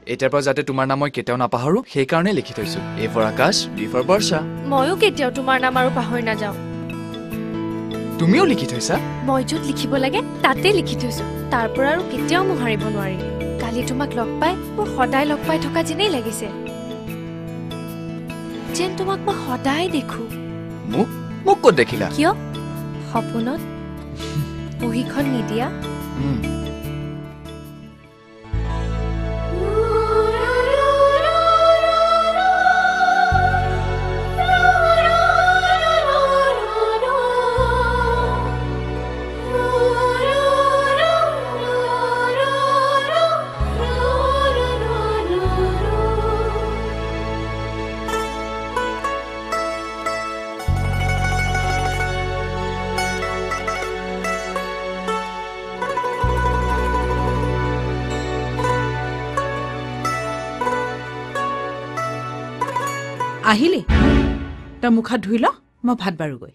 এতিয়াৰ পৰা যাতে তোমাৰ নাম মই কেতিয়াও নাপাহৰো সেই কাৰণে লিখি থৈছো এ ফৰ আকাশ বি ফৰ বৰ্ষা ময়ো কেতিয়াও তোমাৰ নাম আৰু পাহৰি নাযাওঁ তুমিও লিখি থৈছা মই য'ত লিখিব লাগে তাতে লিখি থৈছো তাৰ পৰা আৰু কেতিয়াও মোক হাৰিব নোৱাৰি কালি তোমাক লগ পাই মোৰ সদায় লগ পাই থকা যেনেই লাগিছে যেন তোমাক মই সদায় দেখো মোক মোক ক'ত দেখিলা কিয় সপোনত বহীখন নিদিয়া আহিলি তই মুখ হাত ধুই ল মই ভাত বাৰুগৈ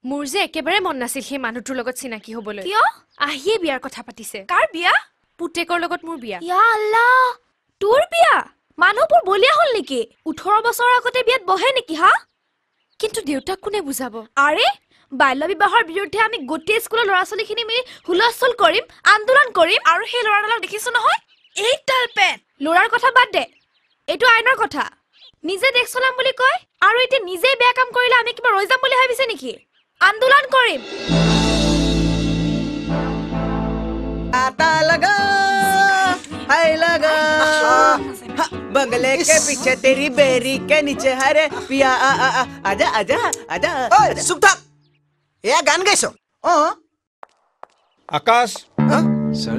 মোৰ যে একেবাৰে মন নাছিল সেই মানুহটোৰ লগত চিনাকি হ'বলৈ কিয় আহিয়ে বিয়াৰ কথা পাতিছে কাৰ বিয়া পুতেকৰ লগত মোৰ বিয়া ইয়া আল্লাহ তোৰ বিয়া মানুহবোৰ বলিয়া হ'ল নেকি 18 বছৰ আগতে বিয়াত বহে নেকি হা কিন্তু দেউতাক কোনে বুজাব আৰে বাল্য বিবাহৰ বিৰুদ্ধে আমি গোটেই স্কুলৰ ল'ৰা-ছোৱালীখিনি মিলি হুলস্থুল কৰিম আন্দোলন কৰিম আৰু সেই ল'ৰাডালক দেখিছো নহয় এই টালপেন ল'ৰাৰ কথা বাদ দে এইটো আইনৰ কথা নিজে দেখ চলাম বুলি কয় আৰু এতিয়া নিজে বেয়া কাম কৰিলে আমি কিবা ৰৈ যাম বুলি ভাবিছে নেকি आंदोलन करीम आता लगा हाय लगा बंगले के पीछे तेरी बेरी के नीचे हरे पिया आजा आजा आजा चुप था ये गान गाइছো आकाश सर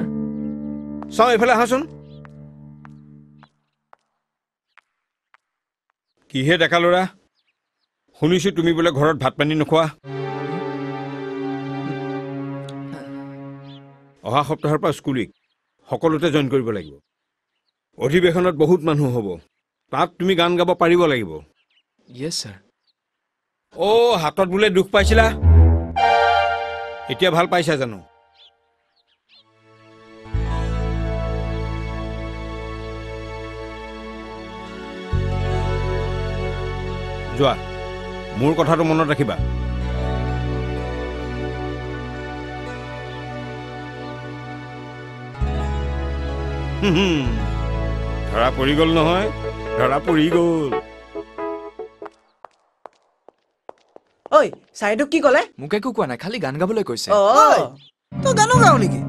চাও এফালে আহাচোন কিহে দেখা লৰা শুনিছো তুমি বলে ঘৰত ভাত পানী নখোৱা অহা সপ্তাহৰ পৰা স্কুলিক সকলোতে জয়েন কৰিব লাগিব অধিবেশনত বহুত মানুহ হ'ব তাত তুমি গান গাব পাৰিব লাগিব ইয়েস স্যাৰ ও হাতত বুলে দুখ পাইছিলা এতিয়া ভাল পাইছা জানো যোৱা মোৰ কথাটো মনত ৰাখিবা ধৰা পৰি গ'ল নহয় ধৰা পৰি গ'ল ঐ চাইদুক কি ক'লে মোক একো কোৱা নাই খালি গান গাবলৈ কৈছে তই গানো গাও নেকি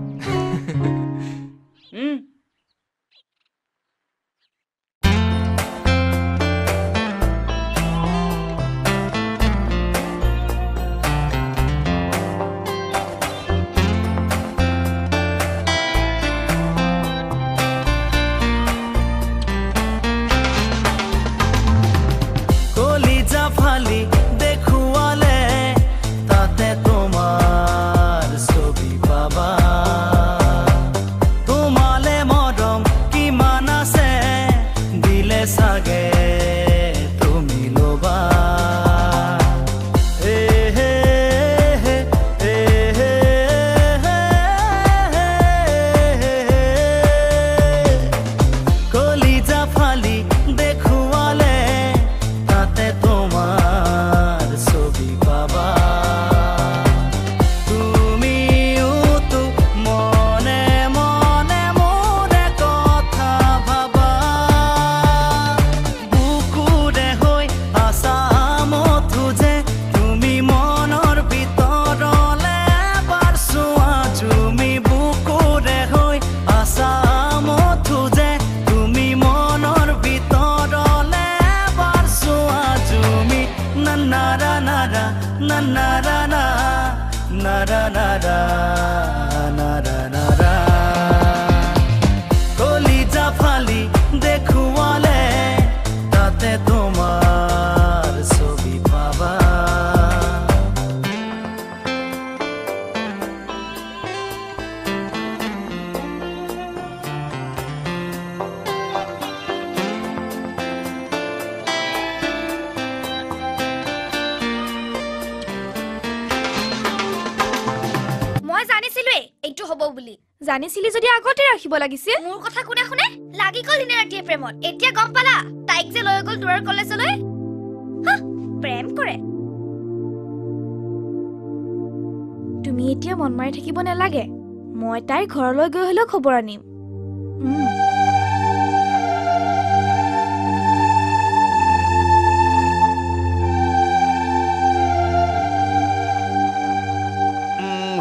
জানিছিলি যদি আগতে ৰাখিব লাগিছিল মোৰ কথা কোনে শুনে লাগি গল দিনে ৰাতিয়ে প্ৰেমত এতিয়া গম পালা তাইক যে লৈ গল দূৰৰ কলেজলৈ প্ৰেম কৰে তুমি এতিয়া মন মাৰি থাকিব নালাগে মই তাইৰ ঘৰলৈ গৈ হলেও খবৰ আনিম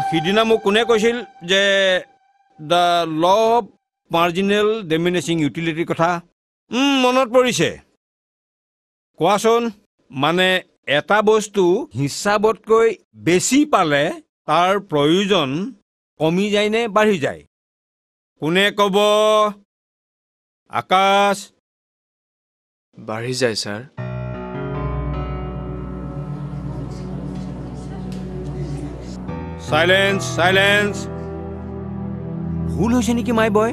সিদিনা মোক কোনে কৈছিল যে the law of marginal diminishing ইউটিলিটিৰ কথা মনত পৰিছে কোৱাচোন মানে এটা বস্তু হিচাপতকৈ বেছি পালে তাৰ প্ৰয়োজন কমি যায় নে বাঢ়ি যায় কোনে ক'ব আকাশ বাঢ়ি যায় ছাৰ সাইলেন্স সাইলেন্স ভুল হৈছে নেকি মাই বয়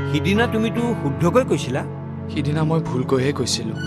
সিদিনা তুমিতো শুদ্ধকৈ কৈছিলা সিদিনা মই ভুলকৈহে কৈছিলোঁ